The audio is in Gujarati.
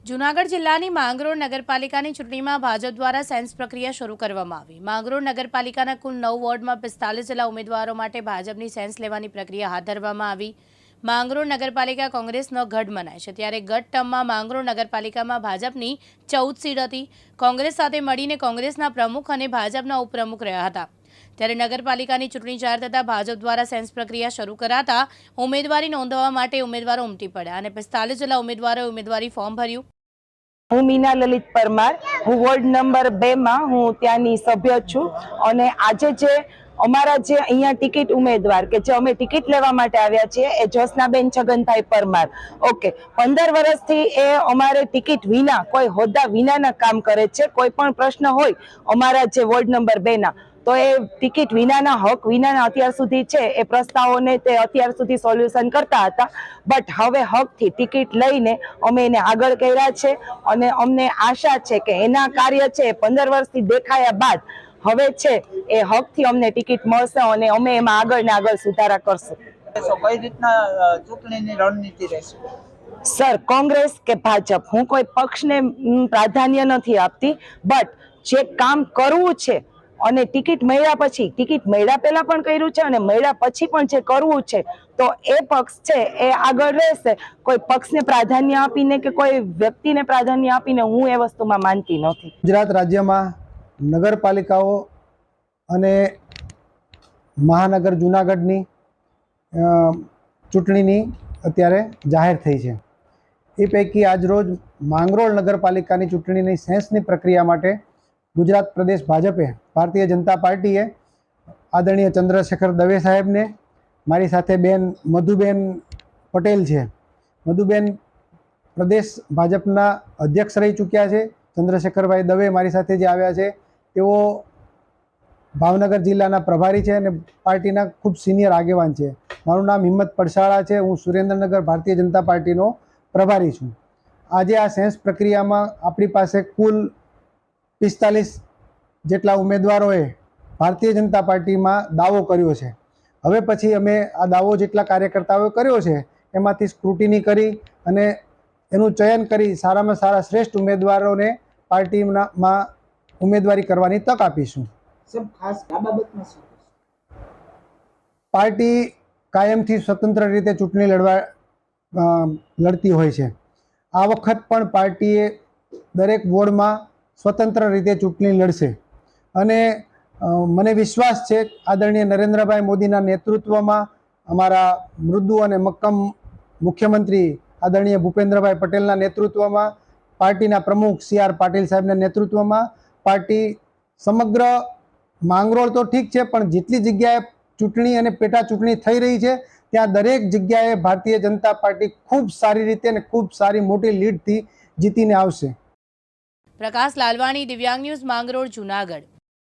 જૂનાગઢ જિલ્લાની માંગરોળ નગરપાલિકાની ચૂંટણીમાં ભાજપ દ્વારા સેન્સ પ્રક્રિયા શરૂ કરવામાં આવી। માંગરોળ નગરપાલિકાના કુલ 9 વોર્ડમાં 45 જેટલા ઉમેદવારો માટે ભાજપની સેન્સ લેવાની પ્રક્રિયા હાથ ધરવામાં આવી। માંગરોળ નગરપાલિકા કોંગ્રેસનો ગઢ મનાય છે, ત્યારે ગઢ ટર્મમાં માંગરોળ નગરપાલિકામાં ભાજપની 14 સીટ હતી। કોંગ્રેસ સાથે મળીને કોંગ્રેસના પ્રમુખ અને ભાજપના ઉપપ્રમુખ રહ્યા હતા। ત્યારે નગરપાલિકાની ચૂંટણી જાહેર થતાં ભાજપ દ્વારા સેન્સ પ્રક્રિયા શરૂ કરાતા ઉમેદવારી નોંધાવવા માટે ઉમેદવારો ઉમટી પડ્યા અને 45 જેટલા ઉમેદવારોએ ઉમેદવારી ફોર્મ ભર્યું। હું મીના લલિત પરમાર, હું વોર્ડ નંબર 2 માં હું ત્યાંની સભ્ય છું અને આજે જે અમારા જે અહીંયા ટિકિટ ઉમેદવાર કે જે અમે ટિકિટ લેવા માટે આવ્યા છીએ એ જ્યોત્સનાબેન છગનભાઈ પરમાર। ઓકે, 15 વર્ષથી એ અમારે ટિકિટ વિના કોઈ હોદ્દા વિનાના કામ કરે છે। કોઈ પણ પ્રશ્ન હોય અમારા જે વોર્ડ નંબર 2 ના તો એ ટિકિટ વિનાના હક વિનાના અત્યાર સુધી છે એ પ્રસ્તાવોને તે અત્યાર સુધી સોલ્યુશન કરતા હતા, બટ હવે હકથી ટિકિટ લઈને અમે એને આગળ કર્યા છે અને અમને આશા છે કે એના કાર્ય છે 15 વર્ષથી દેખાયા બાદ હવે છે એ હકથી અમને ટિકિટ મળશે અને અમે એમાં આગળ ને આગળ સુધારા કરશું। કઈ રીતના ચૂંટણીની રણનીતિ રહેશે? સર, કોંગ્રેસ કે ભાજપ, હું કોઈ પક્ષને પ્રાધાન્ય નથી આપતી, બટ જે કામ કરવું છે અને ટિકિટ મળ્યા પછી, ટિકિટ મળ્યા પહેલા પણ કર્યું છે અને મળ્યા પછી પણ જે કરવું છે તો એ પક્ષ છે એ આગળ રહેશે। કોઈ પક્ષને પ્રાધાન્ય આપીને કે કોઈ વ્યક્તિને પ્રાધાન્ય આપીને હું એ વસ્તુમાં માનતી નથી। ગુજરાત રાજ્યમાં નગરપાલિકાઓ અને મહાનગર જૂનાગઢની ચૂંટણીની અત્યારે જાહેર થઈ છે। એ પૈકી આજરોજ માંગરોળ નગરપાલિકાની ચૂંટણીની સેન્સની પ્રક્રિયા માટે ગુજરાત પ્રદેશ ભાજપે, ભારતીય જનતા પાર્ટીએ આદરણીય ચંદ્રશેખર દવે સાહેબને, મારી સાથે બેન મધુબેન પટેલ છે, મધુબેન પ્રદેશ ભાજપના અધ્યક્ષ રહી ચૂક્યા છે। ચંદ્રશેખરભાઈ દવે મારી સાથે જે આવ્યા છે તેઓ ભાવનગર જિલ્લાના પ્રભારી છે અને પાર્ટીના ખૂબ સિનિયર આગેવાન છે। મારું નામ હિંમત પડસાળા છે, હું સુરેન્દ્રનગર ભારતીય જનતા પાર્ટીનો પ્રભારી છું। આજે આ સેન્સ પ્રક્રિયામાં આપણી પાસે કુલ 45 જેટલા ઉમેદવારોએ ભારતીય જનતા પાર્ટીમાં દાવો કર્યો છે। હવે પછી અમે આ દાવો જેટલા કાર્યકર્તાઓએ કર્યો છે એમાંથી સ્ક્રુટિની કરી અને એનું ચયન કરી સારામાં સારા શ્રેષ્ઠ ઉમેદવારોને પાર્ટીમાં ઉમેદવારી કરવાની તક આપીશું। ખાસ આ બાબતમાં શું? પાર્ટી કાયમથી સ્વતંત્ર રીતે ચૂંટણી લડતી હોય છે। આ વખત પણ પાર્ટીએ દરેક વોર્ડમાં સ્વતંત્ર રીતે ચૂંટણી લડશે અને મને વિશ્વાસ છે આદરણીય નરેન્દ્રભાઈ મોદીના નેતૃત્વમાં, અમારા મૃદુ અને મક્કમ મુખ્યમંત્રી આદરણીય ભૂપેન્દ્રભાઈ પટેલના નેતૃત્વમાં, પાર્ટીના પ્રમુખ CR પાટીલ સાહેબના નેતૃત્વમાં પાર્ટી સમગ્ર માંગરોળ તો ઠીક છે પણ જેટલી જગ્યાએ ચૂંટણી અને પેટા ચૂંટણી થઈ રહી છે ત્યાં દરેક જગ્યાએ ભારતીય જનતા પાર્ટી ખૂબ સારી રીતે અને ખૂબ સારી મોટી લીડથી જીતીને આવશે। પ્રકાશ લાલવાણી, દિવ્યાંગ ન્યૂઝ, માંગરોળ, જૂનાગઢ।